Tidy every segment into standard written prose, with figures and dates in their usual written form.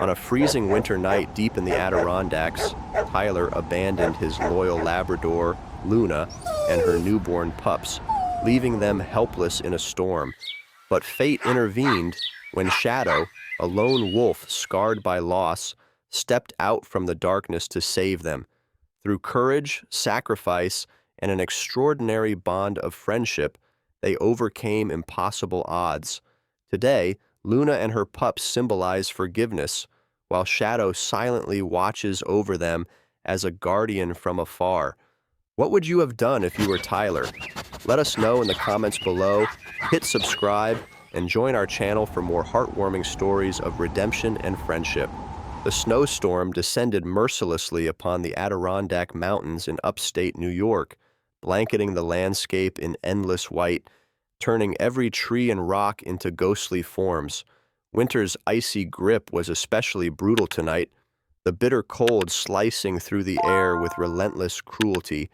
On a freezing winter night deep in the Adirondacks, Tyler abandoned his loyal Labrador, Luna, and her newborn pups, leaving them helpless in a storm. But fate intervened when Shadow, a lone wolf scarred by loss, stepped out from the darkness to save them. Through courage, sacrifice, and an extraordinary bond of friendship, they overcame impossible odds. Today, Luna and her pups symbolize forgiveness, while Shadow silently watches over them as a guardian from afar. What would you have done if you were Tyler? Let us know in the comments below, hit subscribe, and join our channel for more heartwarming stories of redemption and friendship. The snowstorm descended mercilessly upon the Adirondack Mountains in upstate New York, blanketing the landscape in endless white, turning every tree and rock into ghostly forms. Winter's icy grip was especially brutal tonight, the bitter cold slicing through the air with relentless cruelty.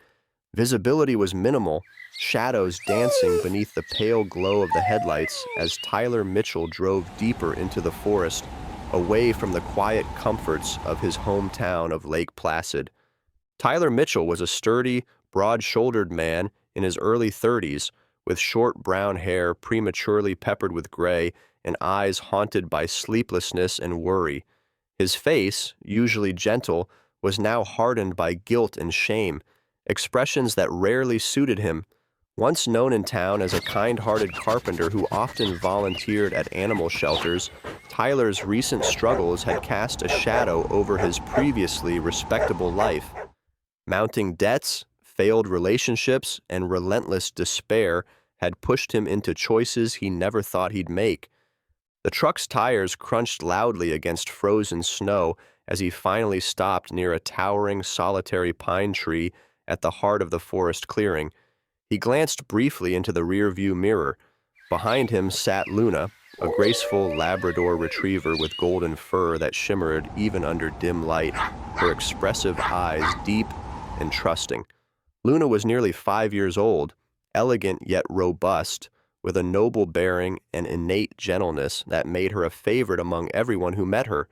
Visibility was minimal, shadows dancing beneath the pale glow of the headlights as Tyler Mitchell drove deeper into the forest, away from the quiet comforts of his hometown of Lake Placid. Tyler Mitchell was a sturdy, broad-shouldered man in his early 30s, with short brown hair prematurely peppered with gray and eyes haunted by sleeplessness and worry. His face, usually gentle, was now hardened by guilt and shame, expressions that rarely suited him. Once known in town as a kind-hearted carpenter who often volunteered at animal shelters, Tyler's recent struggles had cast a shadow over his previously respectable life. Mounting debts, failed relationships, and relentless despair had pushed him into choices he never thought he'd make. The truck's tires crunched loudly against frozen snow as he finally stopped near a towering, solitary pine tree at the heart of the forest clearing. He glanced briefly into the rearview mirror. Behind him sat Luna, a graceful Labrador retriever with golden fur that shimmered even under dim light, her expressive eyes deep and trusting. Luna was nearly 5 years old, elegant yet robust, with a noble bearing and innate gentleness that made her a favorite among everyone who met her.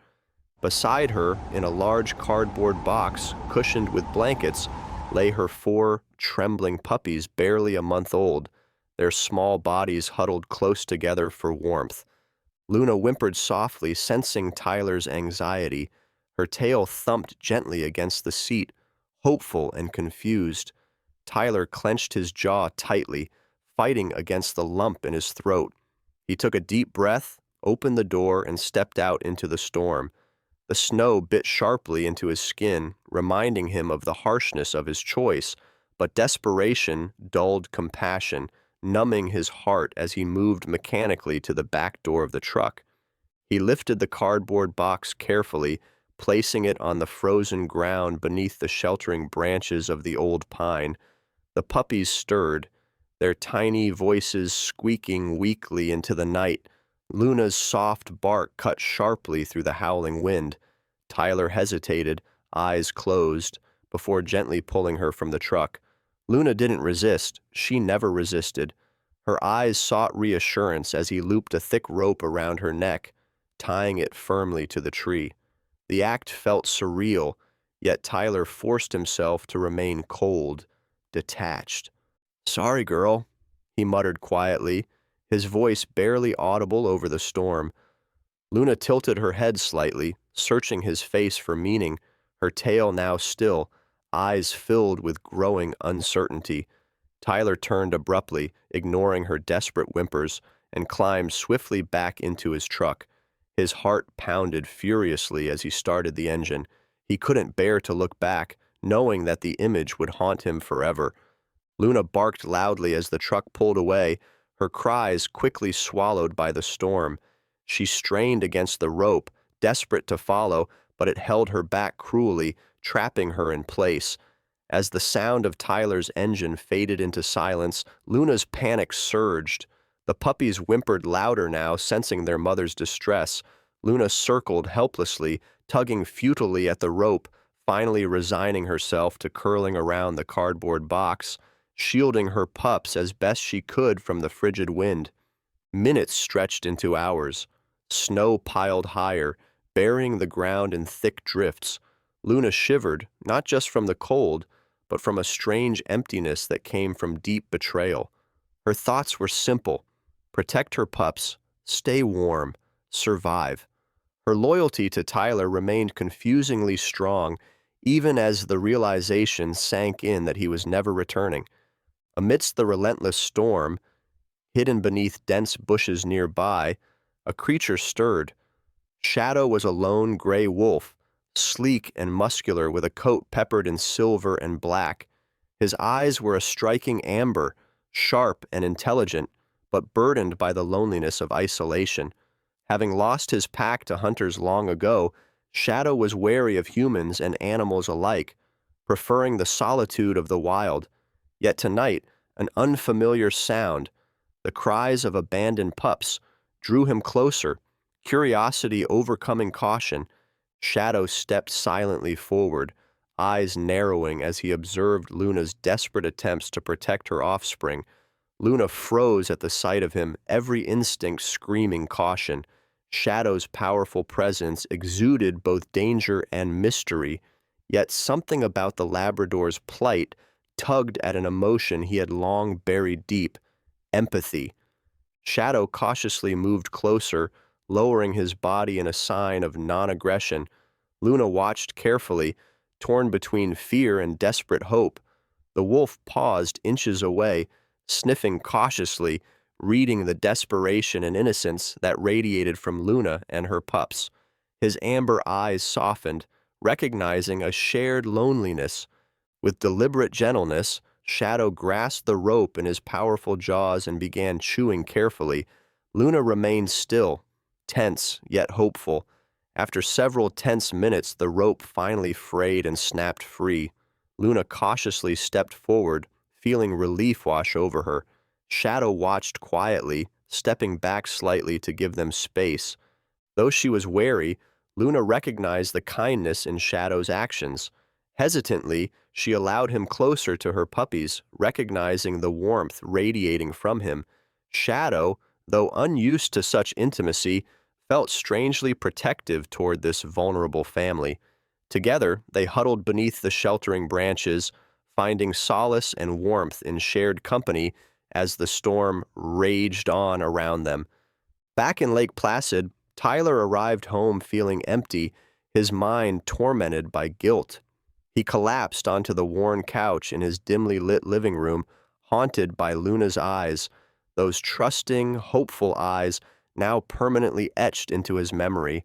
Beside her, in a large cardboard box cushioned with blankets, lay her 4 trembling puppies barely a month old, their small bodies huddled close together for warmth. Luna whimpered softly, sensing Tyler's anxiety. Her tail thumped gently against the seat, hopeful and confused. Tyler clenched his jaw tightly, fighting against the lump in his throat. He took a deep breath, opened the door, and stepped out into the storm. The snow bit sharply into his skin, reminding him of the harshness of his choice, but desperation dulled compassion, numbing his heart as he moved mechanically to the back door of the truck. He lifted the cardboard box carefully, placing it on the frozen ground beneath the sheltering branches of the old pine. The puppies stirred, their tiny voices squeaking weakly into the night. Luna's soft bark cut sharply through the howling wind. Tyler hesitated, eyes closed, before gently pulling her from the truck. Luna didn't resist. She never resisted. Her eyes sought reassurance as he looped a thick rope around her neck, tying it firmly to the tree. The act felt surreal, yet Tyler forced himself to remain cold, detached. "Sorry, girl," he muttered quietly, his voice barely audible over the storm. Luna tilted her head slightly, searching his face for meaning, her tail now still, eyes filled with growing uncertainty. Tyler turned abruptly, ignoring her desperate whimpers, and climbed swiftly back into his truck. His heart pounded furiously as he started the engine. He couldn't bear to look back, knowing that the image would haunt him forever. Luna barked loudly as the truck pulled away, her cries quickly swallowed by the storm. She strained against the rope, desperate to follow, but it held her back cruelly, trapping her in place. As the sound of Tyler's engine faded into silence, Luna's panic surged. The puppies whimpered louder now, sensing their mother's distress. Luna circled helplessly, tugging futilely at the rope, finally resigning herself to curling around the cardboard box, shielding her pups as best she could from the frigid wind. Minutes stretched into hours. Snow piled higher, burying the ground in thick drifts. Luna shivered, not just from the cold, but from a strange emptiness that came from deep betrayal. Her thoughts were simple: protect her pups, stay warm, survive. Her loyalty to Tyler remained confusingly strong, even as the realization sank in that he was never returning. Amidst the relentless storm, hidden beneath dense bushes nearby, a creature stirred. Shadow was a lone gray wolf, sleek and muscular with a coat peppered in silver and black. His eyes were a striking amber, sharp and intelligent, but burdened by the loneliness of isolation. Having lost his pack to hunters long ago, Shadow was wary of humans and animals alike, preferring the solitude of the wild. Yet tonight, an unfamiliar sound, the cries of abandoned pups, drew him closer, curiosity overcoming caution. Shadow stepped silently forward, eyes narrowing as he observed Luna's desperate attempts to protect her offspring. Luna froze at the sight of him, every instinct screaming caution. Shadow's powerful presence exuded both danger and mystery, yet something about the Labrador's plight tugged at an emotion he had long buried deep: empathy. Shadow cautiously moved closer, lowering his body in a sign of non-aggression. Luna watched carefully, torn between fear and desperate hope. The wolf paused inches away, sniffing cautiously, reading the desperation and innocence that radiated from Luna and her pups. His amber eyes softened, recognizing a shared loneliness. With deliberate gentleness, Shadow grasped the rope in his powerful jaws and began chewing carefully. Luna remained still, tense yet hopeful. After several tense minutes, the rope finally frayed and snapped free. Luna cautiously stepped forward, feeling relief wash over her. Shadow watched quietly, stepping back slightly to give them space. Though she was wary, Luna recognized the kindness in Shadow's actions. Hesitantly, she allowed him closer to her puppies, recognizing the warmth radiating from him. Shadow, though unused to such intimacy, felt strangely protective toward this vulnerable family. Together, they huddled beneath the sheltering branches, finding solace and warmth in shared company as the storm raged on around them. Back in Lake Placid, Tyler arrived home feeling empty, his mind tormented by guilt. He collapsed onto the worn couch in his dimly lit living room, haunted by Luna's eyes, those trusting, hopeful eyes now permanently etched into his memory.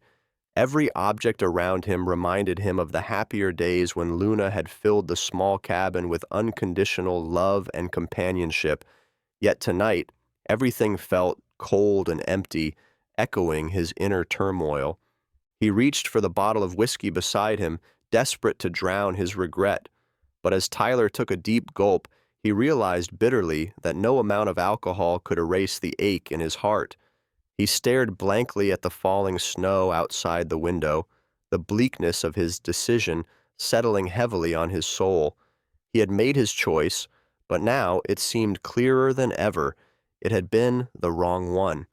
Every object around him reminded him of the happier days when Luna had filled the small cabin with unconditional love and companionship. Yet tonight, everything felt cold and empty, echoing his inner turmoil. He reached for the bottle of whiskey beside him, desperate to drown his regret. But as Tyler took a deep gulp, he realized bitterly that no amount of alcohol could erase the ache in his heart. He stared blankly at the falling snow outside the window, the bleakness of his decision settling heavily on his soul. He had made his choice, but now it seemed clearer than ever. It had been the wrong one.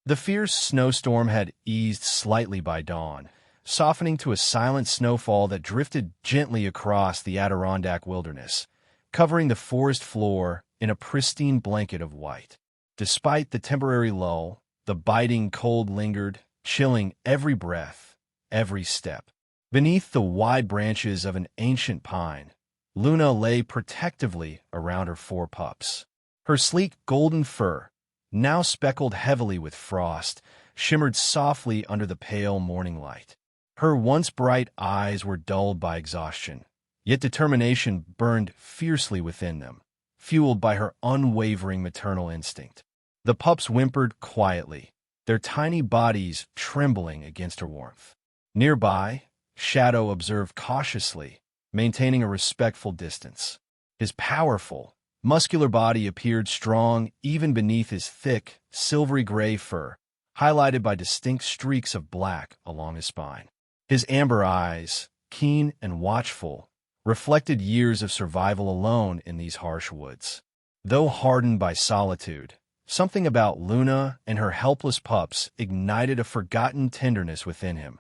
The fierce snowstorm had eased slightly by dawn, softening to a silent snowfall that drifted gently across the Adirondack wilderness, covering the forest floor in a pristine blanket of white. Despite the temporary lull, the biting cold lingered, chilling every breath, every step. Beneath the wide branches of an ancient pine, Luna lay protectively around her 4 pups. Her sleek golden fur, now speckled heavily with frost, shimmered softly under the pale morning light. Her once bright eyes were dulled by exhaustion, yet determination burned fiercely within them, fueled by her unwavering maternal instinct. The pups whimpered quietly, their tiny bodies trembling against her warmth. Nearby, Shadow observed cautiously, maintaining a respectful distance. His powerful, muscular body appeared strong even beneath his thick, silvery gray fur, highlighted by distinct streaks of black along his spine. His amber eyes, keen and watchful, reflected years of survival alone in these harsh woods. Though hardened by solitude, something about Luna and her helpless pups ignited a forgotten tenderness within him,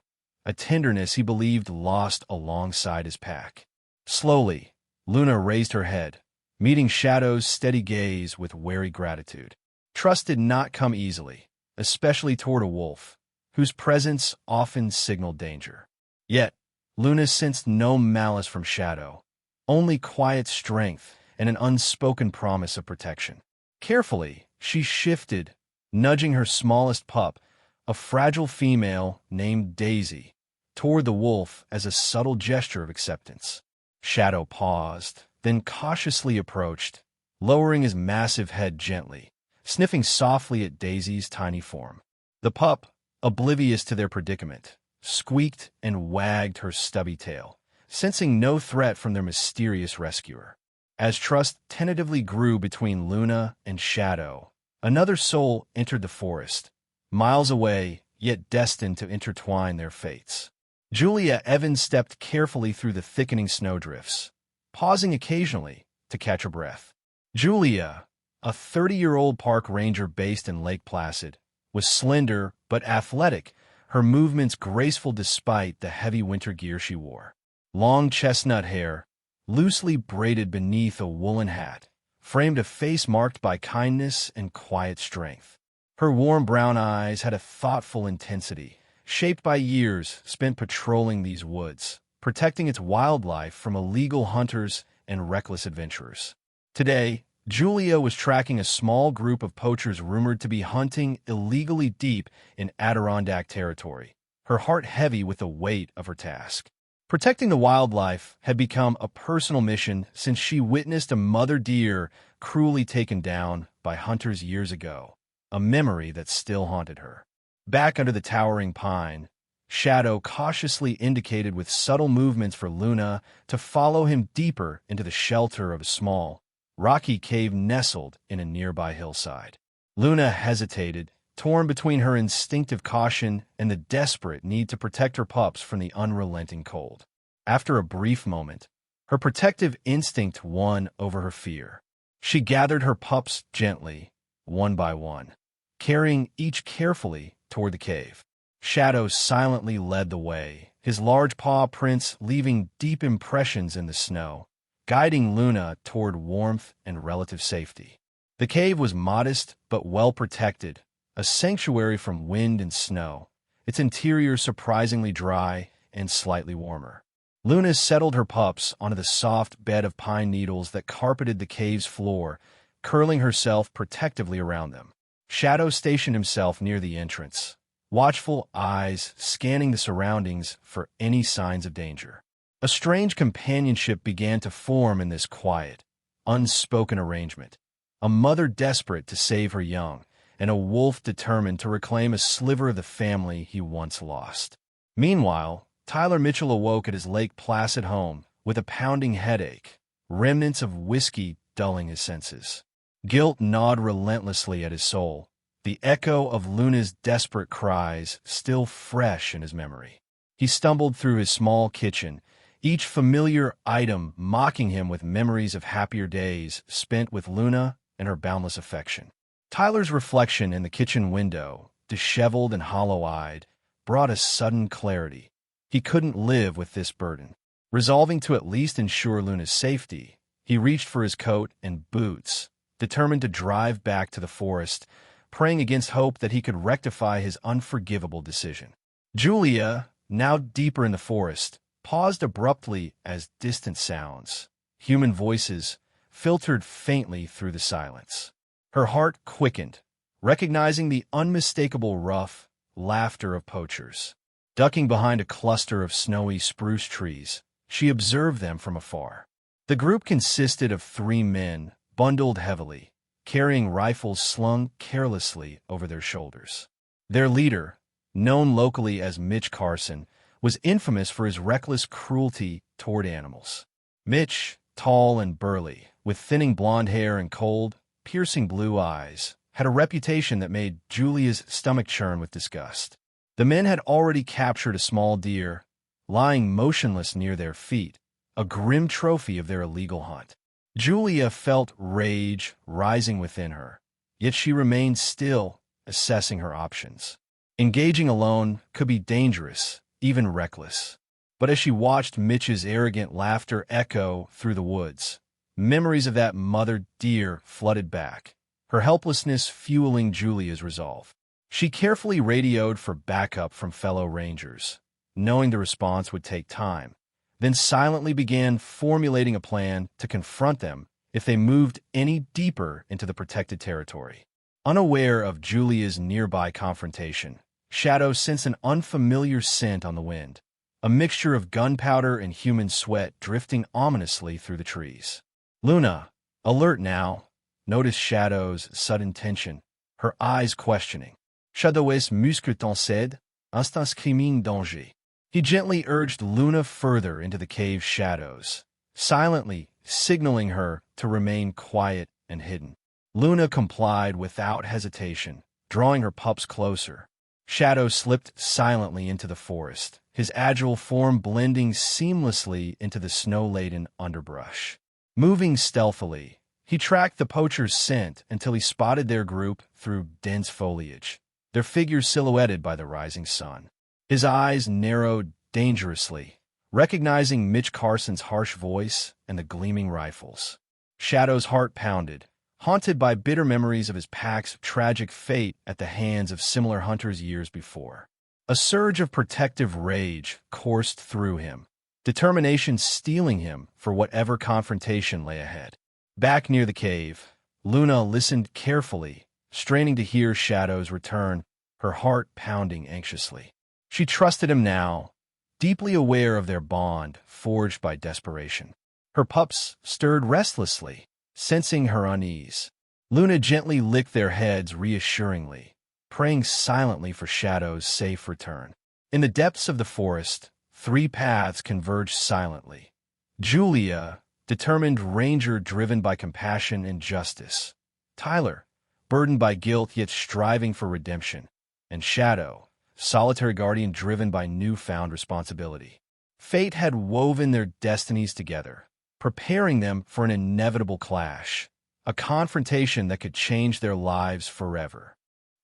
a tenderness he believed lost alongside his pack. Slowly, Luna raised her head, meeting Shadow's steady gaze with wary gratitude. Trust did not come easily, especially toward a wolf, whose presence often signaled danger. Yet, Luna sensed no malice from Shadow, only quiet strength and an unspoken promise of protection. Carefully, she shifted, nudging her smallest pup, a fragile female named Daisy, toward the wolf as a subtle gesture of acceptance. Shadow paused, then cautiously approached, lowering his massive head gently, sniffing softly at Daisy's tiny form. The pup, oblivious to their predicament, squeaked and wagged her stubby tail, sensing no threat from their mysterious rescuer. As trust tentatively grew between Luna and Shadow, another soul entered the forest, miles away, yet destined to intertwine their fates. Julia Evans stepped carefully through the thickening snowdrifts, pausing occasionally to catch her breath. Julia, a 30-year-old park ranger based in Lake Placid, was slender but athletic, her movements graceful despite the heavy winter gear she wore. Long chestnut hair, loosely braided beneath a woolen hat, framed a face marked by kindness and quiet strength. Her warm brown eyes had a thoughtful intensity, shaped by years spent patrolling these woods, protecting its wildlife from illegal hunters and reckless adventurers. Today, Julia was tracking a small group of poachers rumored to be hunting illegally deep in Adirondack territory, her heart heavy with the weight of her task. Protecting the wildlife had become a personal mission since she witnessed a mother deer cruelly taken down by hunters years ago, a memory that still haunted her. Back under the towering pine, Shadow cautiously indicated with subtle movements for Luna to follow him deeper into the shelter of a small, rocky cave nestled in a nearby hillside. Luna hesitated, torn between her instinctive caution and the desperate need to protect her pups from the unrelenting cold. After a brief moment, her protective instinct won over her fear. She gathered her pups gently, one by one, carrying each carefully toward the cave. Shadow silently led the way, his large paw prints leaving deep impressions in the snow, guiding Luna toward warmth and relative safety. The cave was modest but well protected, a sanctuary from wind and snow, its interior surprisingly dry and slightly warmer. Luna settled her pups onto the soft bed of pine needles that carpeted the cave's floor, curling herself protectively around them. Shadow stationed himself near the entrance, watchful eyes scanning the surroundings for any signs of danger. A strange companionship began to form in this quiet, unspoken arrangement, a mother desperate to save her young, and a wolf determined to reclaim a sliver of the family he once lost. Meanwhile, Tyler Mitchell awoke at his Lake Placid home with a pounding headache, remnants of whiskey dulling his senses. Guilt gnawed relentlessly at his soul, the echo of Luna's desperate cries still fresh in his memory. He stumbled through his small kitchen, each familiar item mocking him with memories of happier days spent with Luna and her boundless affection. Tyler's reflection in the kitchen window, disheveled and hollow-eyed, brought a sudden clarity. He couldn't live with this burden. Resolving to at least ensure Luna's safety, he reached for his coat and boots, determined to drive back to the forest, praying against hope that he could rectify his unforgivable decision. Julia, now deeper in the forest, paused abruptly as distant sounds, human voices, filtered faintly through the silence. Her heart quickened, recognizing the unmistakable rough laughter of poachers. Ducking behind a cluster of snowy spruce trees, she observed them from afar. The group consisted of 3 men, bundled heavily, carrying rifles slung carelessly over their shoulders. Their leader, known locally as Mitch Carson, was infamous for his reckless cruelty toward animals. Mitch, tall and burly, with thinning blonde hair and cold, piercing blue eyes, had a reputation that made Julia's stomach churn with disgust. The men had already captured a small deer, lying motionless near their feet, a grim trophy of their illegal hunt. Julia felt rage rising within her, yet she remained still, assessing her options. Engaging alone could be dangerous, even reckless. But as she watched Mitch's arrogant laughter echo through the woods, memories of that mother deer flooded back, her helplessness fueling Julia's resolve. She carefully radioed for backup from fellow rangers, knowing the response would take time, then silently began formulating a plan to confront them if they moved any deeper into the protected territory. Unaware of Julia's nearby confrontation, Shadow sensed an unfamiliar scent on the wind, a mixture of gunpowder and human sweat drifting ominously through the trees. Luna, alert now, noticed Shadow's sudden tension, her eyes questioning. Shadow est musque tensed, instant screaming danger. He gently urged Luna further into the cave's shadows, silently signaling her to remain quiet and hidden. Luna complied without hesitation, drawing her pups closer. Shadow slipped silently into the forest, his agile form blending seamlessly into the snow-laden underbrush. Moving stealthily, he tracked the poacher's scent until he spotted their group through dense foliage, their figures silhouetted by the rising sun. His eyes narrowed dangerously, recognizing Mitch Carson's harsh voice and the gleaming rifles. Shadow's heart pounded, haunted by bitter memories of his pack's tragic fate at the hands of similar hunters years before. A surge of protective rage coursed through him, determination steeling him for whatever confrontation lay ahead. Back near the cave, Luna listened carefully, straining to hear Shadow's return, her heart pounding anxiously. She trusted him now, deeply aware of their bond forged by desperation. Her pups stirred restlessly, sensing her unease. Luna gently licked their heads reassuringly, praying silently for Shadow's safe return. In the depths of the forest, three paths converged silently. Julia, determined ranger driven by compassion and justice. Tyler, burdened by guilt yet striving for redemption. And Shadow, solitary guardian driven by newfound responsibility. Fate had woven their destinies together, preparing them for an inevitable clash, a confrontation that could change their lives forever.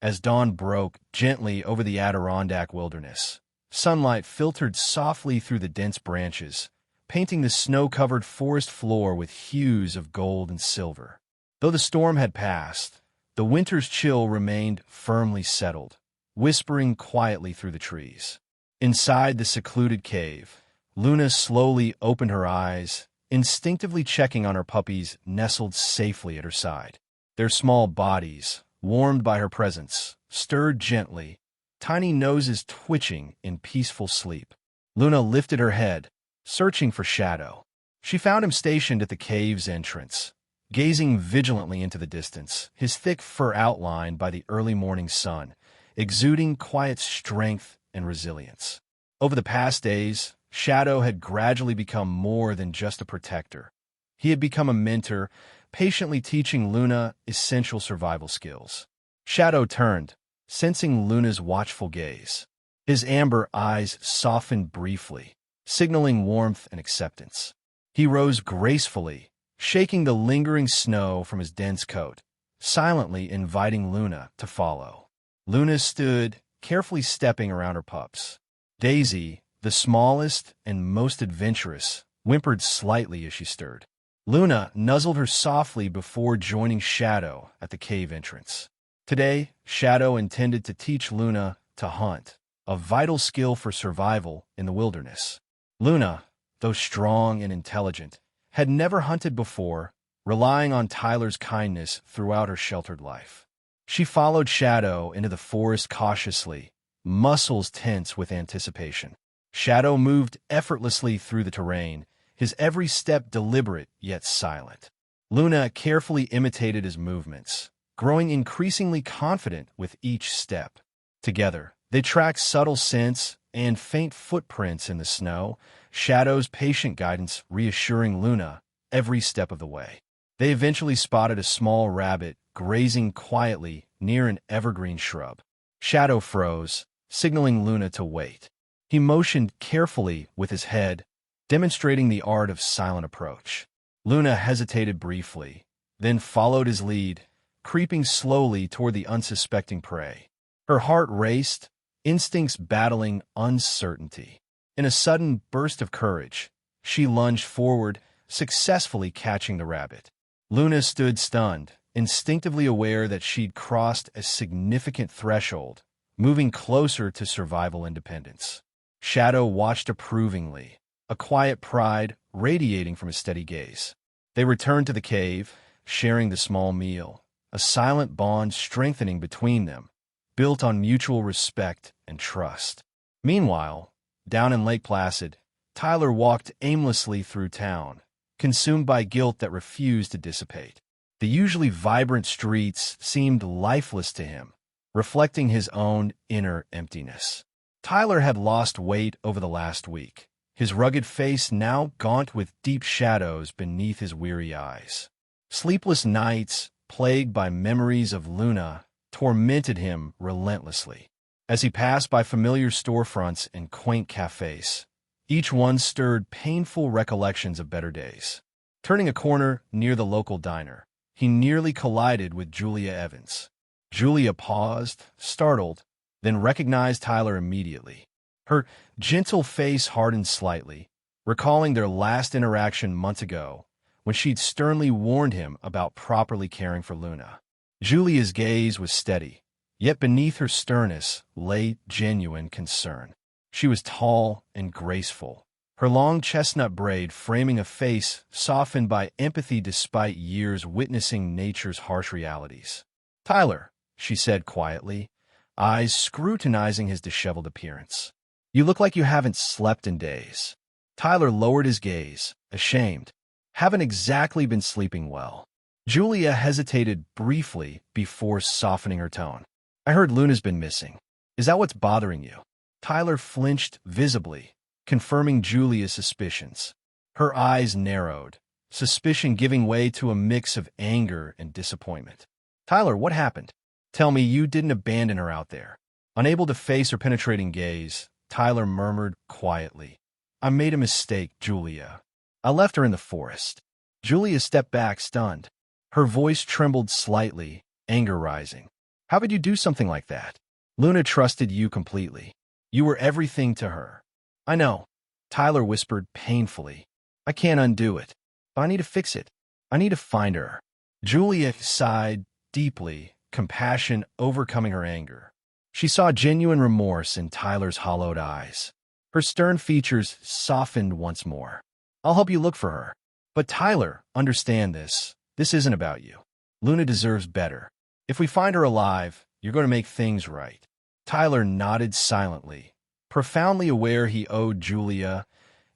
As dawn broke gently over the Adirondack wilderness, sunlight filtered softly through the dense branches, painting the snow-covered forest floor with hues of gold and silver. Though the storm had passed, the winter's chill remained firmly settled, whispering quietly through the trees. Inside the secluded cave, Luna slowly opened her eyes, instinctively checking on her puppies nestled safely at her side. Their small bodies, warmed by her presence, stirred gently, tiny noses twitching in peaceful sleep. Luna lifted her head, searching for Shadow. She found him stationed at the cave's entrance, gazing vigilantly into the distance, his thick fur outlined by the early morning sun, exuding quiet strength and resilience. Over the past days, Shadow had gradually become more than just a protector. He had become a mentor, patiently teaching Luna essential survival skills. Shadow turned, sensing Luna's watchful gaze. His amber eyes softened briefly, signaling warmth and acceptance. He rose gracefully, shaking the lingering snow from his dense coat, silently inviting Luna to follow. Luna stood, carefully stepping around her pups. Daisy, the smallest and most adventurous, whimpered slightly as she stirred. Luna nuzzled her softly before joining Shadow at the cave entrance. Today, Shadow intended to teach Luna to hunt, a vital skill for survival in the wilderness. Luna, though strong and intelligent, had never hunted before, relying on Tyler's kindness throughout her sheltered life. She followed Shadow into the forest cautiously, muscles tense with anticipation. Shadow moved effortlessly through the terrain, his every step deliberate yet silent. Luna carefully imitated his movements, growing increasingly confident with each step. Together, they tracked subtle scents and faint footprints in the snow, Shadow's patient guidance reassuring Luna every step of the way. They eventually spotted a small rabbit grazing quietly near an evergreen shrub. Shadow froze, signaling Luna to wait. He motioned carefully with his head, demonstrating the art of silent approach. Luna hesitated briefly, then followed his lead, creeping slowly toward the unsuspecting prey. Her heart raced, instincts battling uncertainty. In a sudden burst of courage, she lunged forward, successfully catching the rabbit. Luna stood stunned, instinctively aware that she'd crossed a significant threshold, moving closer to survival independence. Shadow watched approvingly, a quiet pride radiating from his steady gaze. They returned to the cave, sharing the small meal, a silent bond strengthening between them, built on mutual respect and trust. Meanwhile, down in Lake Placid, Tyler walked aimlessly through town, consumed by guilt that refused to dissipate. The usually vibrant streets seemed lifeless to him, reflecting his own inner emptiness. Tyler had lost weight over the last week, his rugged face now gaunt with deep shadows beneath his weary eyes. Sleepless nights, plagued by memories of Luna, tormented him relentlessly. As he passed by familiar storefronts and quaint cafes, each one stirred painful recollections of better days. Turning a corner near the local diner, he nearly collided with Julia Evans. Julia paused, startled, then recognized Tyler immediately. Her gentle face hardened slightly, recalling their last interaction months ago, when she'd sternly warned him about properly caring for Luna. Julia's gaze was steady, yet beneath her sternness lay genuine concern. She was tall and graceful, her long chestnut braid framing a face softened by empathy despite years witnessing nature's harsh realities. "Tyler," she said quietly, eyes scrutinizing his disheveled appearance. "You look like you haven't slept in days." Tyler lowered his gaze, ashamed. "Haven't exactly been sleeping well." Julia hesitated briefly before softening her tone. "I heard Luna's been missing. Is that what's bothering you?" Tyler flinched visibly, confirming Julia's suspicions. Her eyes narrowed, suspicion giving way to a mix of anger and disappointment. "Tyler, what happened? Tell me you didn't abandon her out there." Unable to face her penetrating gaze, Tyler murmured quietly, "I made a mistake, Julia. I left her in the forest." Julia stepped back, stunned. Her voice trembled slightly, anger rising. "How could you do something like that? Luna trusted you completely. You were everything to her." "I know," Tyler whispered painfully. "I can't undo it. But I need to fix it. I need to find her." Julia sighed deeply, compassion overcoming her anger. She saw genuine remorse in Tyler's hollowed eyes. Her stern features softened once more. "I'll help you look for her. But Tyler, understand this. This isn't about you. Luna deserves better. If we find her alive, you're going to make things right." Tyler nodded silently, profoundly aware he owed Julia,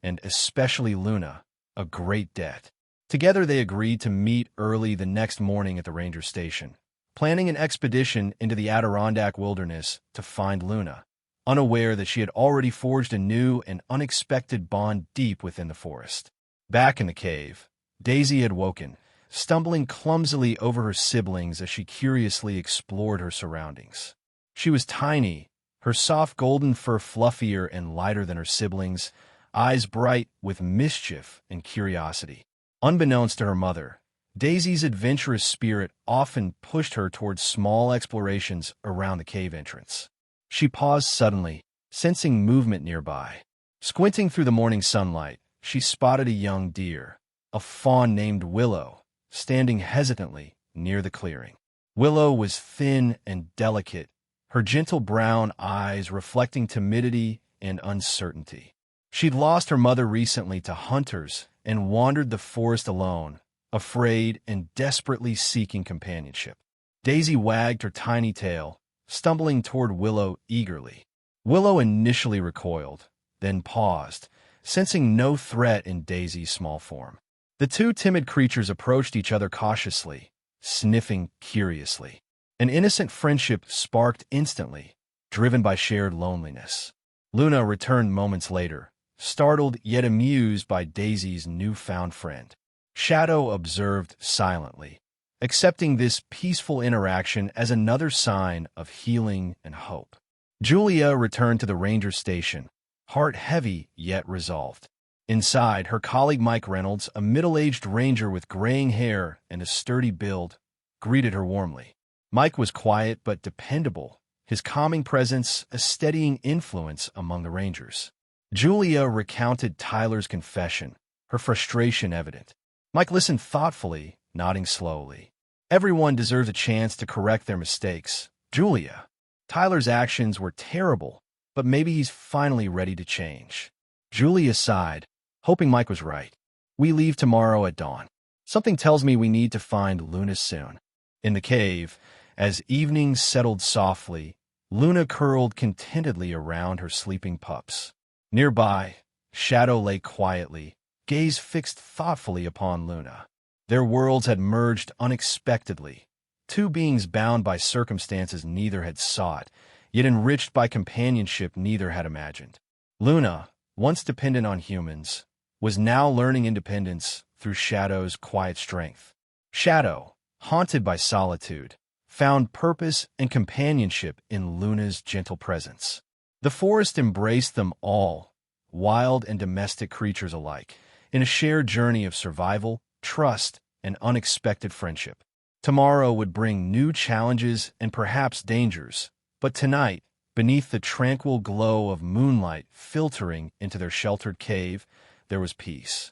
and especially Luna, a great debt. Together they agreed to meet early the next morning at the ranger station, planning an expedition into the Adirondack wilderness to find Luna, unaware that she had already forged a new and unexpected bond deep within the forest. Back in the cave, Daisy had woken, stumbling clumsily over her siblings as she curiously explored her surroundings. She was tiny, her soft golden fur fluffier and lighter than her siblings, eyes bright with mischief and curiosity. Unbeknownst to her mother, Daisy's adventurous spirit often pushed her towards small explorations around the cave entrance. She paused suddenly, sensing movement nearby. Squinting through the morning sunlight, she spotted a young deer, a fawn named Willow, standing hesitantly near the clearing. Willow was thin and delicate, her gentle brown eyes reflecting timidity and uncertainty. She'd lost her mother recently to hunters and wandered the forest alone, afraid and desperately seeking companionship. Daisy wagged her tiny tail, stumbling toward Willow eagerly. Willow initially recoiled, then paused, sensing no threat in Daisy's small form. The two timid creatures approached each other cautiously, sniffing curiously. An innocent friendship sparked instantly, driven by shared loneliness. Luna returned moments later, startled yet amused by Daisy's newfound friend. Shadow observed silently, accepting this peaceful interaction as another sign of healing and hope. Julia returned to the ranger station, heart heavy yet resolved. Inside, her colleague Mike Reynolds, a middle-aged ranger with graying hair and a sturdy build, greeted her warmly. Mike was quiet but dependable, his calming presence a steadying influence among the rangers. Julia recounted Tyler's confession, her frustration evident. Mike listened thoughtfully, nodding slowly. Everyone deserves a chance to correct their mistakes. Julia. Tyler's actions were terrible, but maybe he's finally ready to change. Julia sighed, hoping Mike was right. We leave tomorrow at dawn. Something tells me we need to find Luna soon. In the cave, as evening settled softly, Luna curled contentedly around her sleeping pups. Nearby, Shadow lay quietly, gaze fixed thoughtfully upon Luna. Their worlds had merged unexpectedly. Two beings bound by circumstances neither had sought, yet enriched by companionship neither had imagined. Luna, once dependent on humans, was now learning independence through Shadow's quiet strength. Shadow, haunted by solitude, found purpose and companionship in Luna's gentle presence. The forest embraced them all, wild and domestic creatures alike, in a shared journey of survival, trust, and unexpected friendship. Tomorrow would bring new challenges and perhaps dangers, but tonight, beneath the tranquil glow of moonlight filtering into their sheltered cave, there was peace.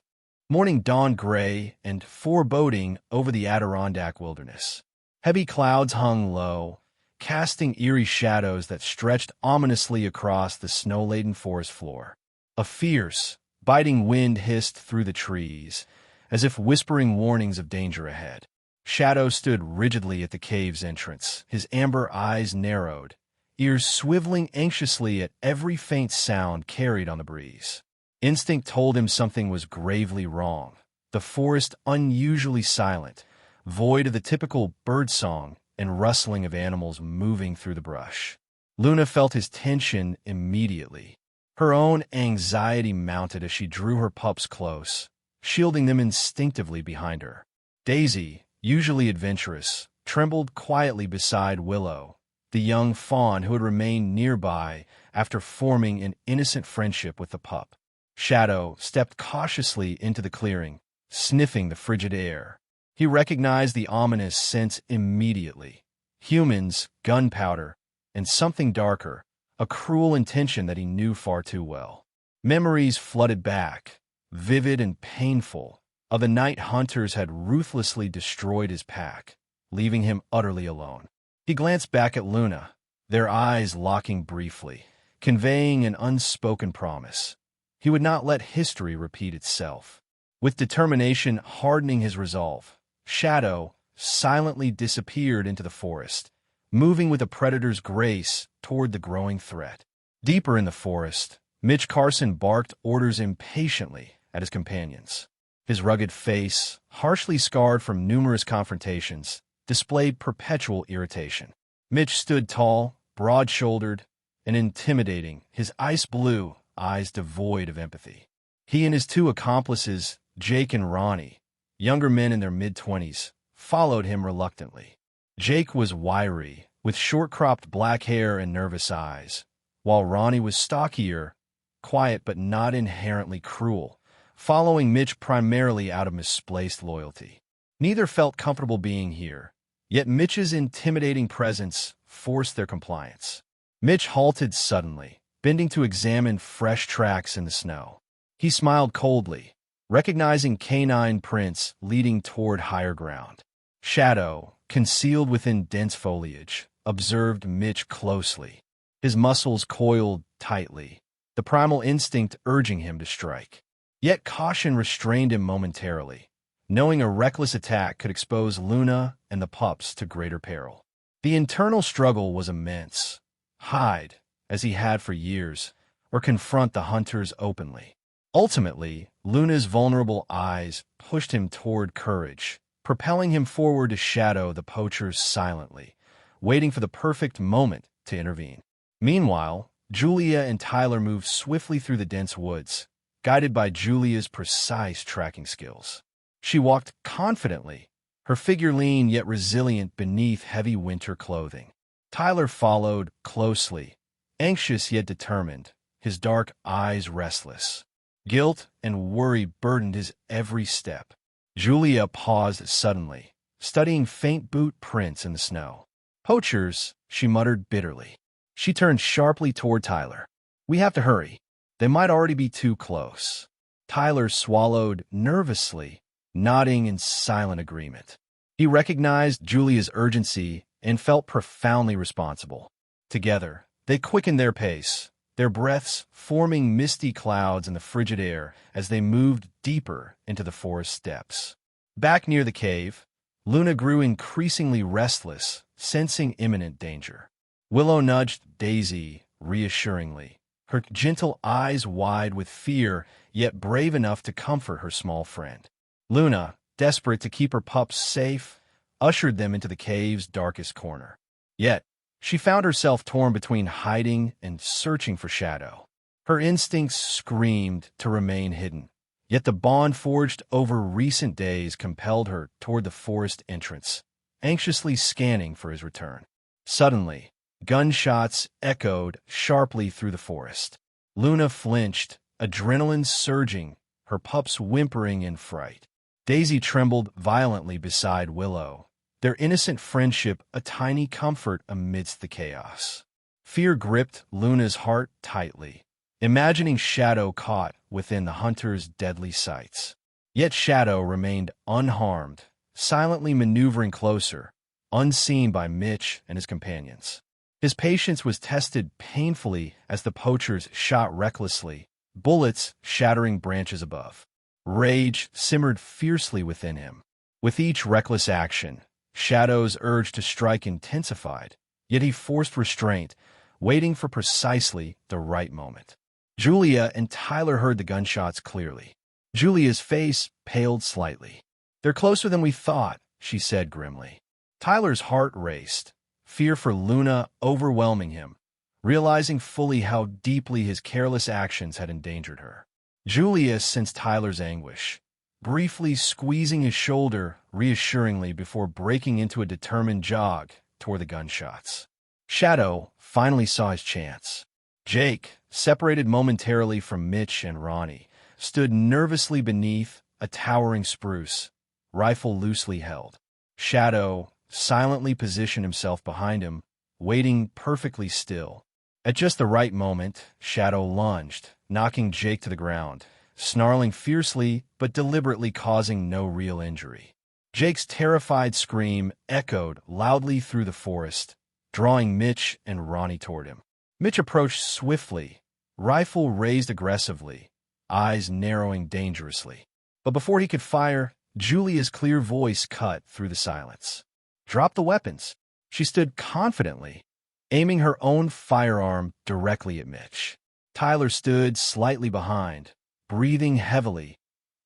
Morning dawned gray and foreboding over the Adirondack wilderness. Heavy clouds hung low, casting eerie shadows that stretched ominously across the snow-laden forest floor. A fierce, biting wind hissed through the trees, as if whispering warnings of danger ahead. Shadow stood rigidly at the cave's entrance, his amber eyes narrowed, ears swiveling anxiously at every faint sound carried on the breeze. Instinct told him something was gravely wrong. The forest unusually silent, void of the typical birdsong and rustling of animals moving through the brush. Luna felt his tension immediately. Her own anxiety mounted as she drew her pups close, shielding them instinctively behind her. Daisy, usually adventurous, trembled quietly beside Willow, the young fawn who had remained nearby after forming an innocent friendship with the pup. Shadow stepped cautiously into the clearing, sniffing the frigid air. He recognized the ominous scent immediately. Humans, gunpowder, and something darker, a cruel intention that he knew far too well. Memories flooded back, vivid and painful, of the night hunters had ruthlessly destroyed his pack, leaving him utterly alone. He glanced back at Luna, their eyes locking briefly, conveying an unspoken promise. He would not let history repeat itself. With determination hardening his resolve, Shadow silently disappeared into the forest, moving with a predator's grace toward the growing threat. Deeper in the forest, Mitch Carson barked orders impatiently at his companions. His rugged face, harshly scarred from numerous confrontations, displayed perpetual irritation. Mitch stood tall, broad-shouldered, and intimidating, his ice-blue eyes devoid of empathy. He and his two accomplices, Jake and Ronnie, younger men in their mid-20s, followed him reluctantly. Jake was wiry, with short-cropped black hair and nervous eyes, while Ronnie was stockier, quiet but not inherently cruel, following Mitch primarily out of misplaced loyalty. Neither felt comfortable being here, yet Mitch's intimidating presence forced their compliance. Mitch halted suddenly, bending to examine fresh tracks in the snow. He smiled coldly, recognizing canine prints leading toward higher ground. Shadow, concealed within dense foliage, observed Mitch closely. His muscles coiled tightly, the primal instinct urging him to strike. Yet caution restrained him momentarily, knowing a reckless attack could expose Luna and the pups to greater peril. The internal struggle was immense. Hide, as he had for years, or confront the hunters openly. Ultimately, Luna's vulnerable eyes pushed him toward courage, propelling him forward to shadow the poachers silently, waiting for the perfect moment to intervene. Meanwhile, Julia and Tyler moved swiftly through the dense woods, guided by Julia's precise tracking skills. She walked confidently, her figure lean yet resilient beneath heavy winter clothing. Tyler followed closely, anxious yet determined, his dark eyes restless. Guilt and worry burdened his every step. Julia paused suddenly, studying faint boot prints in the snow. "Poachers," she muttered bitterly. She turned sharply toward Tyler. "We have to hurry. They might already be too close." Tyler swallowed nervously, nodding in silent agreement. He recognized Julia's urgency and felt profoundly responsible. Together, they quickened their pace, their breaths forming misty clouds in the frigid air as they moved deeper into the forest depths. Back near the cave, Luna grew increasingly restless, sensing imminent danger. Willow nudged Daisy reassuringly, her gentle eyes wide with fear, yet brave enough to comfort her small friend. Luna, desperate to keep her pups safe, ushered them into the cave's darkest corner. Yet, she found herself torn between hiding and searching for Shadow. Her instincts screamed to remain hidden, yet the bond forged over recent days compelled her toward the forest entrance, anxiously scanning for his return. Suddenly, gunshots echoed sharply through the forest. Luna flinched, adrenaline surging, her pups whimpering in fright. Daisy trembled violently beside Willow, their innocent friendship a tiny comfort amidst the chaos. Fear gripped Luna's heart tightly, imagining Shadow caught within the hunter's deadly sights. Yet Shadow remained unharmed, silently maneuvering closer, unseen by Mitch and his companions. His patience was tested painfully as the poachers shot recklessly, bullets shattering branches above. Rage simmered fiercely within him. With each reckless action, Shadow's urge to strike intensified, yet he forced restraint, waiting for precisely the right moment. Julia and Tyler heard the gunshots clearly. Julia's face paled slightly. "They're closer than we thought," she said grimly. Tyler's heart raced, fear for Luna overwhelming him, realizing fully how deeply his careless actions had endangered her. Julia sensed Tyler's anguish, briefly squeezing his shoulder reassuringly before breaking into a determined jog toward the gunshots. Shadow finally saw his chance. Jake, separated momentarily from Mitch and Ronnie, stood nervously beneath a towering spruce, rifle loosely held. Shadow silently positioned himself behind him, waiting perfectly still. At just the right moment, Shadow lunged, knocking Jake to the ground, snarling fiercely but deliberately causing no real injury. Jake's terrified scream echoed loudly through the forest, drawing Mitch and Ronnie toward him. Mitch approached swiftly, rifle raised aggressively, eyes narrowing dangerously. But before he could fire, Julia's clear voice cut through the silence. "Drop the weapons." She stood confidently, aiming her own firearm directly at Mitch. Tyler stood slightly behind, breathing heavily,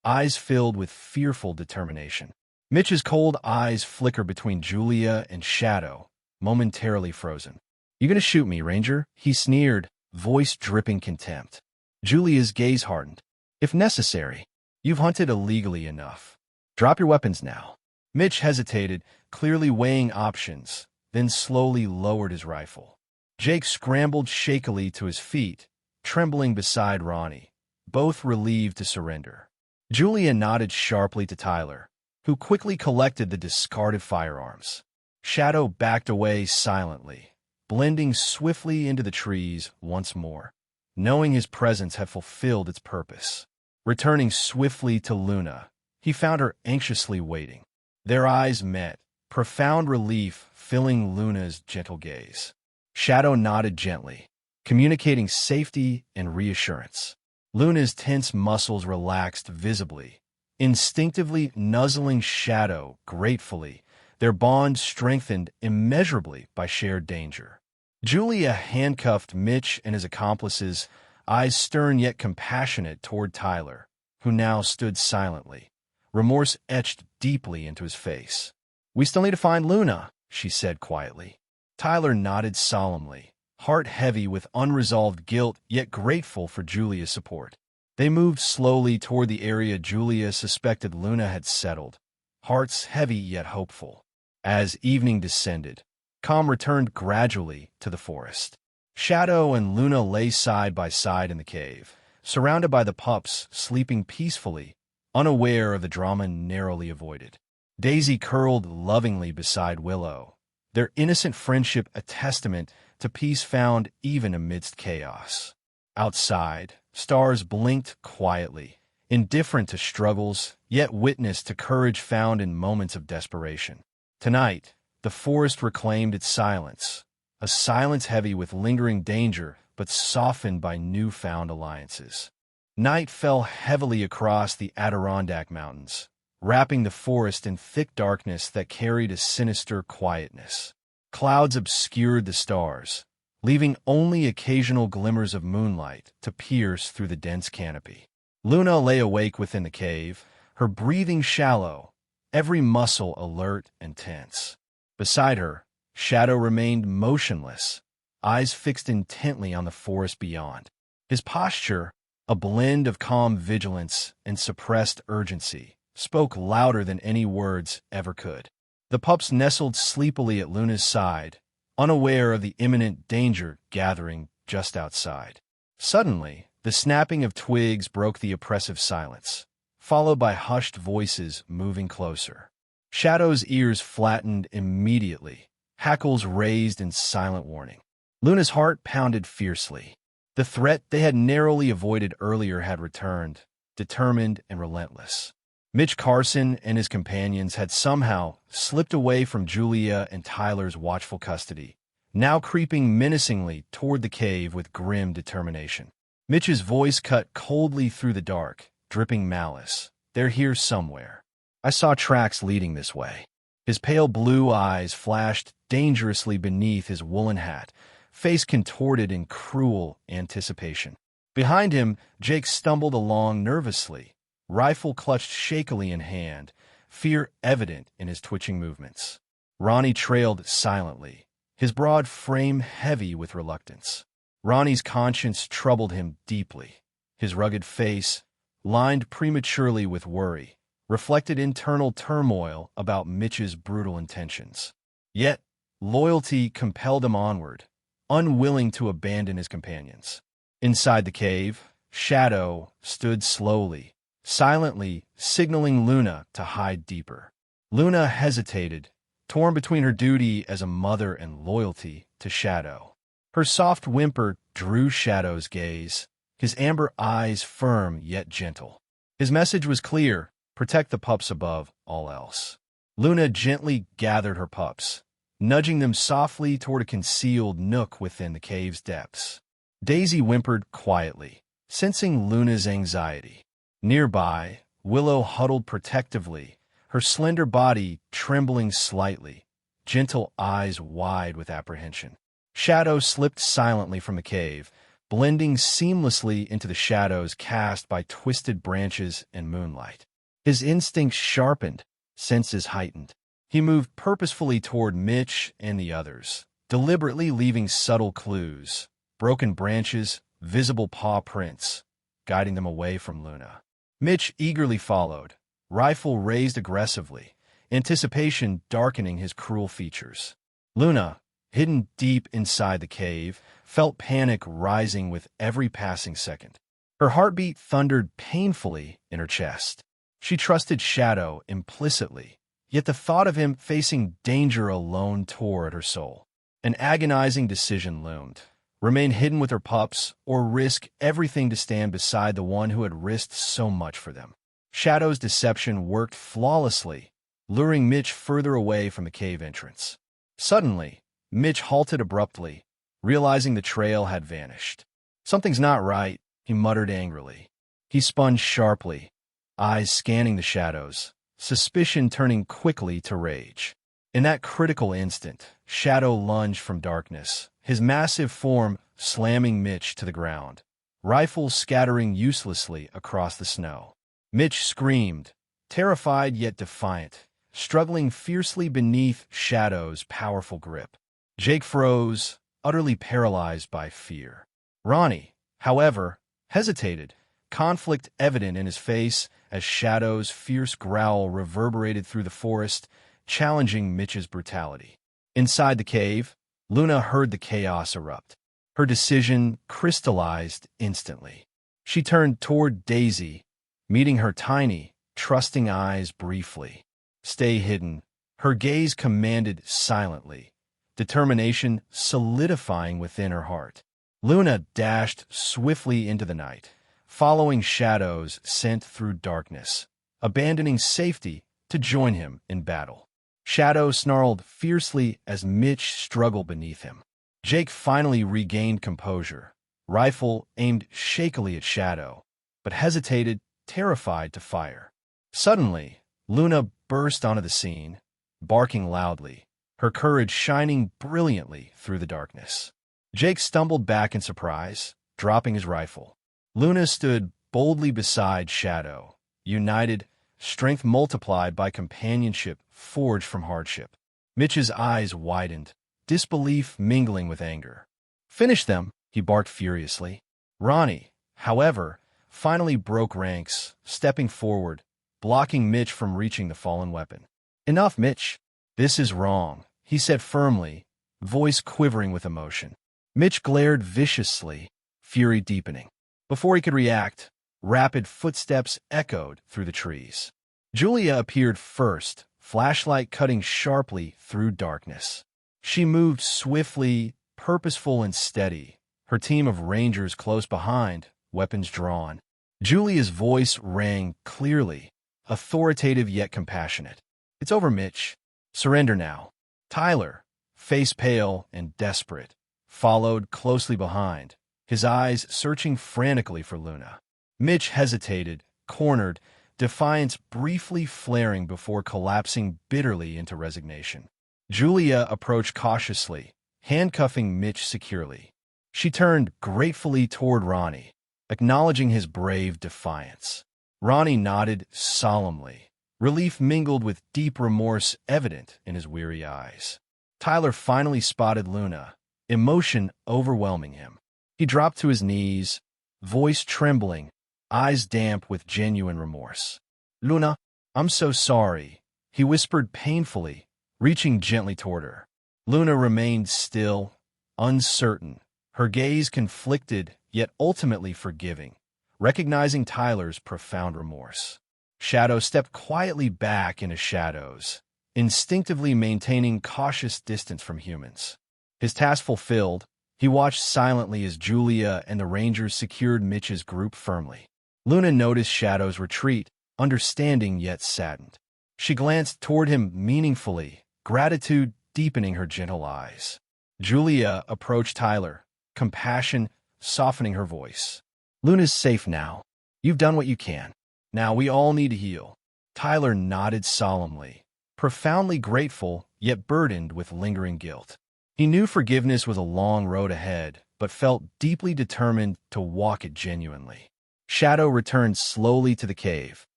eyes filled with fearful determination. Mitch's cold eyes flickered between Julia and Shadow, momentarily frozen. "You gonna shoot me, Ranger?" he sneered, voice dripping contempt. Julia's gaze hardened. "If necessary. You've hunted illegally enough. Drop your weapons now." Mitch hesitated, clearly weighing options, then slowly lowered his rifle. Jake scrambled shakily to his feet, trembling beside Ronnie, both relieved to surrender. Julia nodded sharply to Tyler, who quickly collected the discarded firearms. Shadow backed away silently, blending swiftly into the trees once more, knowing his presence had fulfilled its purpose. Returning swiftly to Luna, he found her anxiously waiting. Their eyes met, profound relief filling Luna's gentle gaze. Shadow nodded gently, communicating safety and reassurance. Luna's tense muscles relaxed visibly, instinctively nuzzling Shadow gratefully, their bond strengthened immeasurably by shared danger. Julia handcuffed Mitch and his accomplices, eyes stern yet compassionate toward Tyler, who now stood silently, remorse etched deeply into his face. "We still need to find Luna," she said quietly. Tyler nodded solemnly, heart heavy with unresolved guilt yet grateful for Julia's support. They moved slowly toward the area Julia suspected Luna had settled, hearts heavy yet hopeful. As evening descended, calm returned gradually to the forest. Shadow and Luna lay side by side in the cave, surrounded by the pups sleeping peacefully, unaware of the drama narrowly avoided. Daisy curled lovingly beside Willow, their innocent friendship a testament to peace found even amidst chaos. Outside, stars blinked quietly, indifferent to struggles, yet witness to courage found in moments of desperation. Tonight, the forest reclaimed its silence, a silence heavy with lingering danger but softened by newfound alliances. Night fell heavily across the Adirondack Mountains, wrapping the forest in thick darkness that carried a sinister quietness. Clouds obscured the stars, leaving only occasional glimmers of moonlight to pierce through the dense canopy. Luna lay awake within the cave, her breathing shallow, every muscle alert and tense. Beside her, Shadow remained motionless, eyes fixed intently on the forest beyond. His posture, a blend of calm vigilance and suppressed urgency, spoke louder than any words ever could. The pups nestled sleepily at Luna's side, unaware of the imminent danger gathering just outside. Suddenly, the snapping of twigs broke the oppressive silence, followed by hushed voices moving closer. Shadow's ears flattened immediately, hackles raised in silent warning. Luna's heart pounded fiercely. The threat they had narrowly avoided earlier had returned, determined and relentless. Mitch Carson and his companions had somehow slipped away from Julia and Tyler's watchful custody, now creeping menacingly toward the cave with grim determination. Mitch's voice cut coldly through the dark, dripping malice. "They're here somewhere. I saw tracks leading this way." His pale blue eyes flashed dangerously beneath his woolen hat, face contorted in cruel anticipation. Behind him, Jake stumbled along nervously, rifle clutched shakily in hand, fear evident in his twitching movements. Ronnie trailed silently, his broad frame heavy with reluctance. Ronnie's conscience troubled him deeply. His rugged face, lined prematurely with worry, reflected internal turmoil about Mitch's brutal intentions. Yet, loyalty compelled him onward, unwilling to abandon his companions. Inside the cave, Shadow stood slowly, silently signaling Luna to hide deeper. Luna hesitated, torn between her duty as a mother and loyalty to Shadow. Her soft whimper drew Shadow's gaze, his amber eyes firm yet gentle. His message was clear: protect the pups above all else. Luna gently gathered her pups, nudging them softly toward a concealed nook within the cave's depths. Daisy whimpered quietly, sensing Luna's anxiety. Nearby, Willow huddled protectively, her slender body trembling slightly, gentle eyes wide with apprehension. Shadow slipped silently from the cave, blending seamlessly into the shadows cast by twisted branches and moonlight. His instincts sharpened, senses heightened. He moved purposefully toward Mitch and the others, deliberately leaving subtle clues, broken branches, visible paw prints, guiding them away from Luna. Mitch eagerly followed, rifle raised aggressively, anticipation darkening his cruel features. Luna, hidden deep inside the cave, felt panic rising with every passing second. Her heartbeat thundered painfully in her chest. She trusted Shadow implicitly, yet the thought of him facing danger alone tore at her soul. An agonizing decision loomed: remain hidden with her pups, or risk everything to stand beside the one who had risked so much for them. Shadow's deception worked flawlessly, luring Mitch further away from the cave entrance. Suddenly, Mitch halted abruptly, realizing the trail had vanished. "Something's not right," he muttered angrily. He spun sharply, eyes scanning the shadows, suspicion turning quickly to rage. In that critical instant, Shadow lunged from darkness, his massive form slamming Mitch to the ground, rifles scattering uselessly across the snow. Mitch screamed, terrified yet defiant, struggling fiercely beneath Shadow's powerful grip. Jake froze, utterly paralyzed by fear. Ronnie, however, hesitated, conflict evident in his face as Shadow's fierce growl reverberated through the forest, challenging Mitch's brutality. Inside the cave, Luna heard the chaos erupt. Her decision crystallized instantly. She turned toward Daisy, meeting her tiny, trusting eyes briefly. "Stay hidden," her gaze commanded silently, determination solidifying within her heart. Luna dashed swiftly into the night, following shadows sent through darkness, abandoning safety to join him in battle. Shadow snarled fiercely as Mitch struggled beneath him. Jake finally regained composure, rifle aimed shakily at Shadow, but hesitated, terrified to fire. Suddenly, Luna burst onto the scene, barking loudly, her courage shining brilliantly through the darkness. Jake stumbled back in surprise, dropping his rifle. Luna stood boldly beside Shadow, united, strength multiplied by companionship forged from hardship. Mitch's eyes widened, disbelief mingling with anger. "Finish them," he barked furiously. Ronnie, however, finally broke ranks, stepping forward, blocking Mitch from reaching the fallen weapon. "Enough, Mitch. This is wrong," he said firmly, voice quivering with emotion. Mitch glared viciously, fury deepening. Before he could react, rapid footsteps echoed through the trees. Julia appeared first, flashlight cutting sharply through darkness. She moved swiftly, purposeful and steady, her team of rangers close behind, weapons drawn. Julia's voice rang clearly, authoritative yet compassionate. "It's over, Mitch. Surrender now." Tyler, face pale and desperate, followed closely behind, his eyes searching frantically for Luna. Mitch hesitated, cornered, defiance briefly flaring before collapsing bitterly into resignation. Julia approached cautiously, handcuffing Mitch securely. She turned gratefully toward Ronnie, acknowledging his brave defiance. Ronnie nodded solemnly, relief mingled with deep remorse evident in his weary eyes. Tyler finally spotted Luna, emotion overwhelming him. He dropped to his knees, voice trembling, eyes damp with genuine remorse. "Luna, I'm so sorry," he whispered painfully, reaching gently toward her. Luna remained still, uncertain, her gaze conflicted yet ultimately forgiving, recognizing Tyler's profound remorse. Shadow stepped quietly back into shadows, instinctively maintaining cautious distance from humans. His task fulfilled, he watched silently as Julia and the Rangers secured Mitch's group firmly. Luna noticed Shadow's retreat, understanding yet saddened. She glanced toward him meaningfully, gratitude deepening her gentle eyes. Julia approached Tyler, compassion softening her voice. "Luna's safe now. You've done what you can. Now we all need to heal." Tyler nodded solemnly, profoundly grateful yet burdened with lingering guilt. He knew forgiveness was a long road ahead, but felt deeply determined to walk it genuinely. Shadow returned slowly to the cave,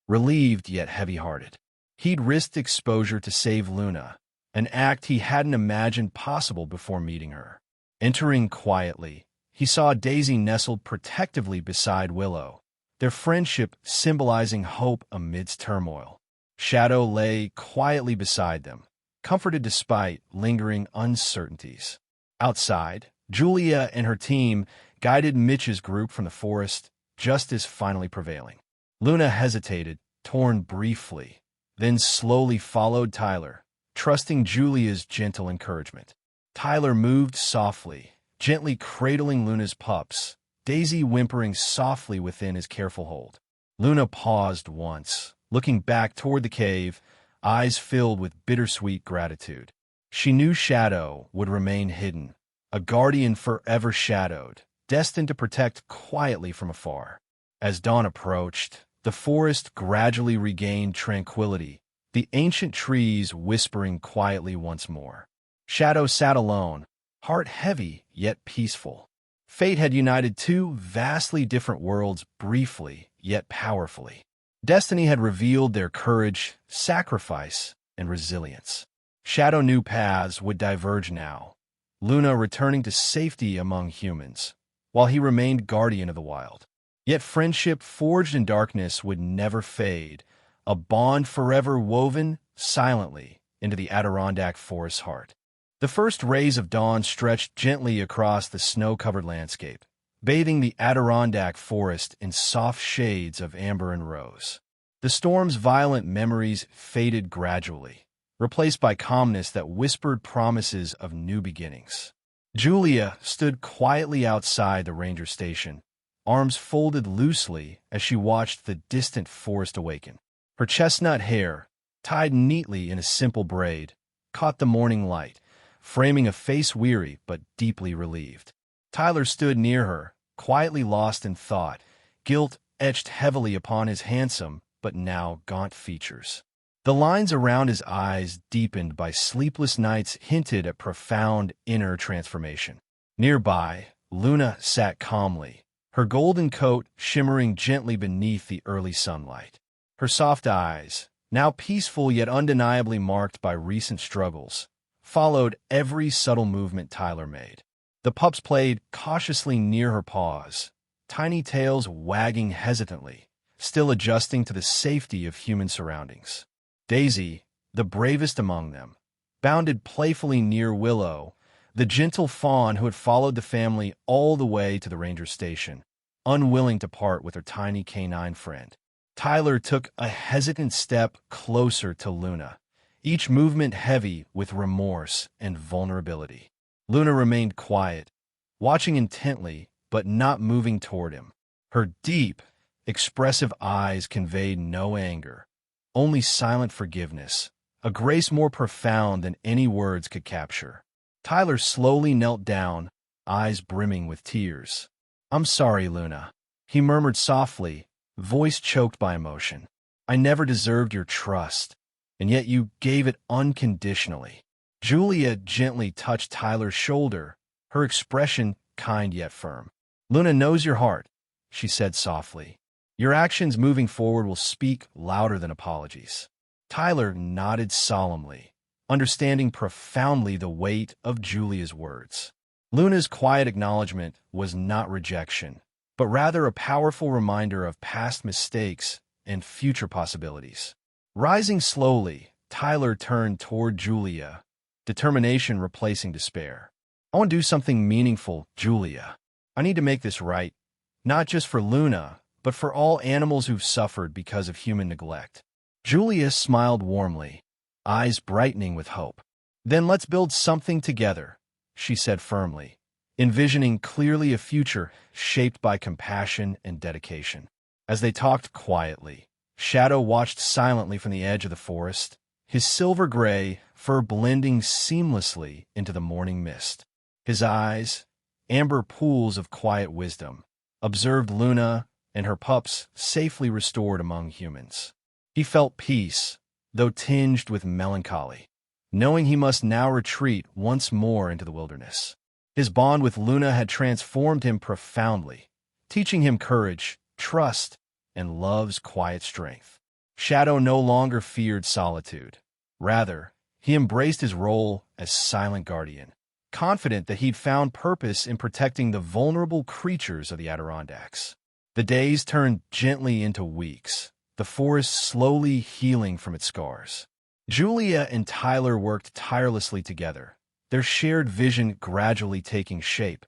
relieved yet heavy-hearted. He'd risked exposure to save Luna, an act he hadn't imagined possible before meeting her. Entering quietly, he saw Daisy nestled protectively beside Willow, their friendship symbolizing hope amidst turmoil. Shadow lay quietly beside them, comforted despite lingering uncertainties. Outside, Julia and her team guided Mitch's group from the forest, justice finally prevailing. Luna hesitated, torn briefly, then slowly followed Tyler, trusting Julia's gentle encouragement. Tyler moved softly, gently cradling Luna's pups, Daisy whimpering softly within his careful hold. Luna paused once, looking back toward the cave, eyes filled with bittersweet gratitude. She knew Shadow would remain hidden, a guardian forever shadowed, destined to protect quietly from afar. As dawn approached, the forest gradually regained tranquility, the ancient trees whispering quietly once more. Shadow sat alone, heart heavy yet peaceful. Fate had united two vastly different worlds briefly yet powerfully. Destiny had revealed their courage, sacrifice, and resilience. Shadow knew paths would diverge now, Luna returning to safety among humans, while he remained guardian of the wild. Yet friendship forged in darkness would never fade, a bond forever woven silently into the Adirondack forest's heart. The first rays of dawn stretched gently across the snow-covered landscape, bathing the Adirondack forest in soft shades of amber and rose. The storm's violent memories faded gradually, replaced by calmness that whispered promises of new beginnings. Julia stood quietly outside the ranger station, arms folded loosely as she watched the distant forest awaken. Her chestnut hair, tied neatly in a simple braid, caught the morning light, framing a face weary but deeply relieved. Tyler stood near her, quietly lost in thought, guilt etched heavily upon his handsome but now gaunt features. The lines around his eyes, deepened by sleepless nights, hinted at profound inner transformation. Nearby, Luna sat calmly, her golden coat shimmering gently beneath the early sunlight. Her soft eyes, now peaceful yet undeniably marked by recent struggles, followed every subtle movement Tyler made. The pups played cautiously near her paws, tiny tails wagging hesitantly, still adjusting to the safety of human surroundings. Daisy, the bravest among them, bounded playfully near Willow, the gentle fawn who had followed the family all the way to the ranger station, unwilling to part with her tiny canine friend. Tyler took a hesitant step closer to Luna, each movement heavy with remorse and vulnerability. Luna remained quiet, watching intently but not moving toward him. Her deep, expressive eyes conveyed no anger, only silent forgiveness, a grace more profound than any words could capture. Tyler slowly knelt down, eyes brimming with tears. "I'm sorry, Luna," he murmured softly, voice choked by emotion. "I never deserved your trust, and yet you gave it unconditionally." Julia gently touched Tyler's shoulder, her expression kind yet firm. "Luna knows your heart," she said softly. "Your actions moving forward will speak louder than apologies." Tyler nodded solemnly, understanding profoundly the weight of Julia's words. Luna's quiet acknowledgement was not rejection, but rather a powerful reminder of past mistakes and future possibilities. Rising slowly, Tyler turned toward Julia, determination replacing despair. "I want to do something meaningful, Julia. I need to make this right, not just for Luna, but for all animals who've suffered because of human neglect." Julia smiled warmly, eyes brightening with hope. "Then let's build something together," she said firmly, envisioning clearly a future shaped by compassion and dedication. As they talked quietly, Shadow watched silently from the edge of the forest, his silver-gray fur blending seamlessly into the morning mist. His eyes, amber pools of quiet wisdom, observed Luna and her pups safely restored among humans. He felt peace, though tinged with melancholy, knowing he must now retreat once more into the wilderness. His bond with Luna had transformed him profoundly, teaching him courage, trust, and love's quiet strength. Shadow no longer feared solitude. Rather, he embraced his role as silent guardian, confident that he'd found purpose in protecting the vulnerable creatures of the Adirondacks. The days turned gently into weeks, the forest slowly healing from its scars. Julia and Tyler worked tirelessly together, their shared vision gradually taking shape.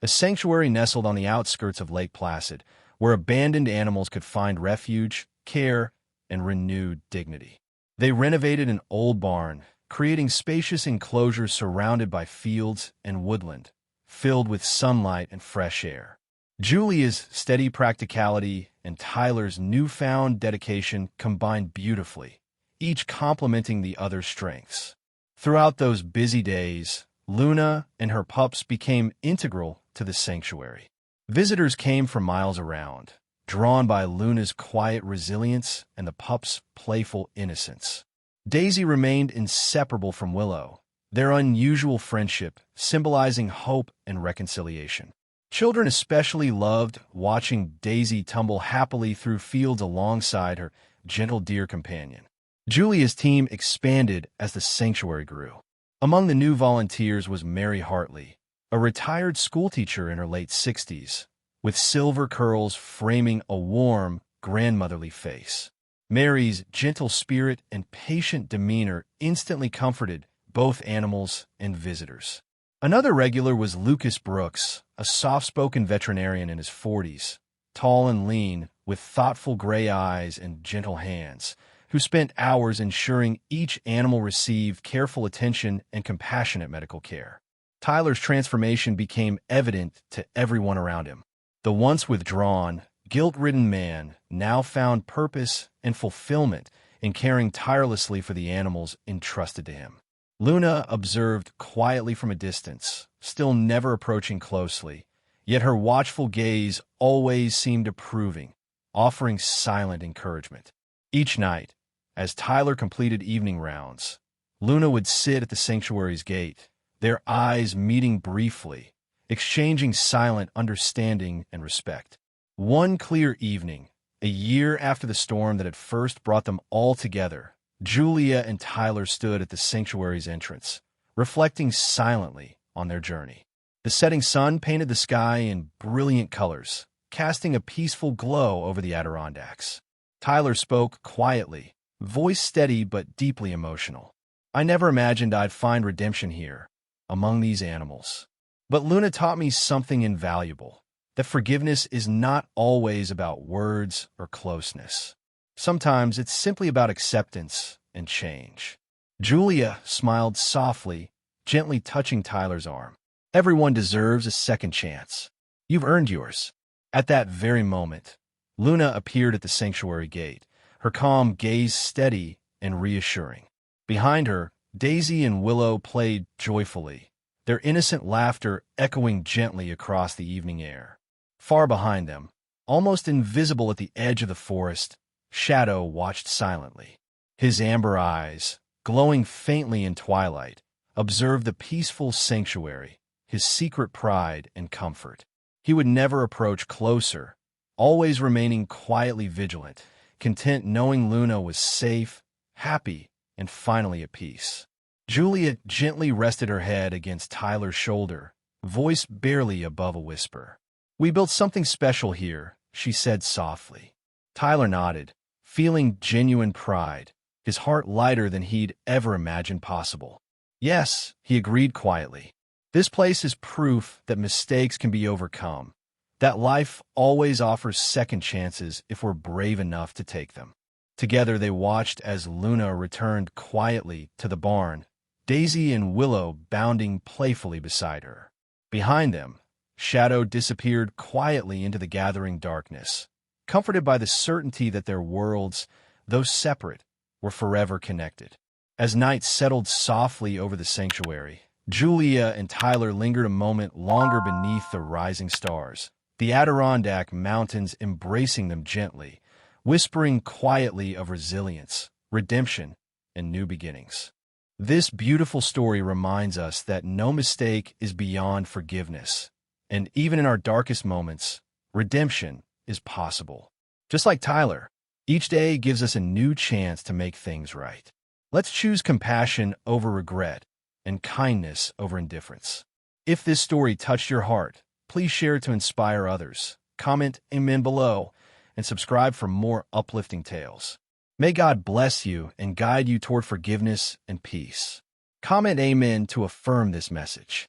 A sanctuary nestled on the outskirts of Lake Placid, where abandoned animals could find refuge, care, and renewed dignity. They renovated an old barn, creating spacious enclosures surrounded by fields and woodland, filled with sunlight and fresh air. Julia's steady practicality and Tyler's newfound dedication combined beautifully, each complementing the other's strengths. Throughout those busy days, Luna and her pups became integral to the sanctuary. Visitors came from miles around, drawn by Luna's quiet resilience and the pups' playful innocence. Daisy remained inseparable from Willow, their unusual friendship symbolizing hope and reconciliation. Children especially loved watching Daisy tumble happily through fields alongside her gentle deer companion. Julia's team expanded as the sanctuary grew. Among the new volunteers was Mary Hartley, a retired schoolteacher in her late 60s, with silver curls framing a warm, grandmotherly face. Mary's gentle spirit and patient demeanor instantly comforted both animals and visitors. Another regular was Lucas Brooks, a soft-spoken veterinarian in his 40s, tall and lean, with thoughtful gray eyes and gentle hands, who spent hours ensuring each animal received careful attention and compassionate medical care. Tyler's transformation became evident to everyone around him. The once withdrawn, guilt-ridden man now found purpose and fulfillment in caring tirelessly for the animals entrusted to him. Luna observed quietly from a distance, still never approaching closely, yet her watchful gaze always seemed approving, offering silent encouragement. Each night, as Tyler completed evening rounds, Luna would sit at the sanctuary's gate, their eyes meeting briefly, exchanging silent understanding and respect. One clear evening, a year after the storm that had first brought them all together, Julia and Tyler stood at the sanctuary's entrance, reflecting silently on their journey. The setting sun painted the sky in brilliant colors, casting a peaceful glow over the Adirondacks. Tyler spoke quietly, voice steady but deeply emotional. "I never imagined I'd find redemption here, among these animals. But Luna taught me something invaluable, that forgiveness is not always about words or closeness. Sometimes it's simply about acceptance and change." Julia smiled softly, gently touching Tyler's arm. "Everyone deserves a second chance. You've earned yours." At that very moment, Luna appeared at the sanctuary gate, her calm gaze steady and reassuring. Behind her, Daisy and Willow played joyfully, their innocent laughter echoing gently across the evening air. Far behind them, almost invisible at the edge of the forest, Shadow watched silently. His amber eyes, glowing faintly in twilight, observed the peaceful sanctuary, his secret pride and comfort. He would never approach closer, always remaining quietly vigilant, content knowing Luna was safe, happy, and finally at peace. Julia gently rested her head against Tyler's shoulder, voice barely above a whisper. "We built something special here," she said softly. Tyler nodded, feeling genuine pride, his heart lighter than he'd ever imagined possible. "Yes," he agreed quietly. "This place is proof that mistakes can be overcome, that life always offers second chances if we're brave enough to take them." Together they watched as Luna returned quietly to the barn, Daisy and Willow bounding playfully beside her. Behind them, Shadow disappeared quietly into the gathering darkness, comforted by the certainty that their worlds, though separate, were forever connected. As night settled softly over the sanctuary, Julia and Tyler lingered a moment longer beneath the rising stars, the Adirondack Mountains embracing them gently, whispering quietly of resilience, redemption, and new beginnings. This beautiful story reminds us that no mistake is beyond forgiveness, and even in our darkest moments, redemption is possible. Just like Tyler, each day gives us a new chance to make things right. Let's choose compassion over regret and kindness over indifference. If this story touched your heart, please share it to inspire others. Comment amen below and subscribe for more uplifting tales. May God bless you and guide you toward forgiveness and peace. Comment amen to affirm this message.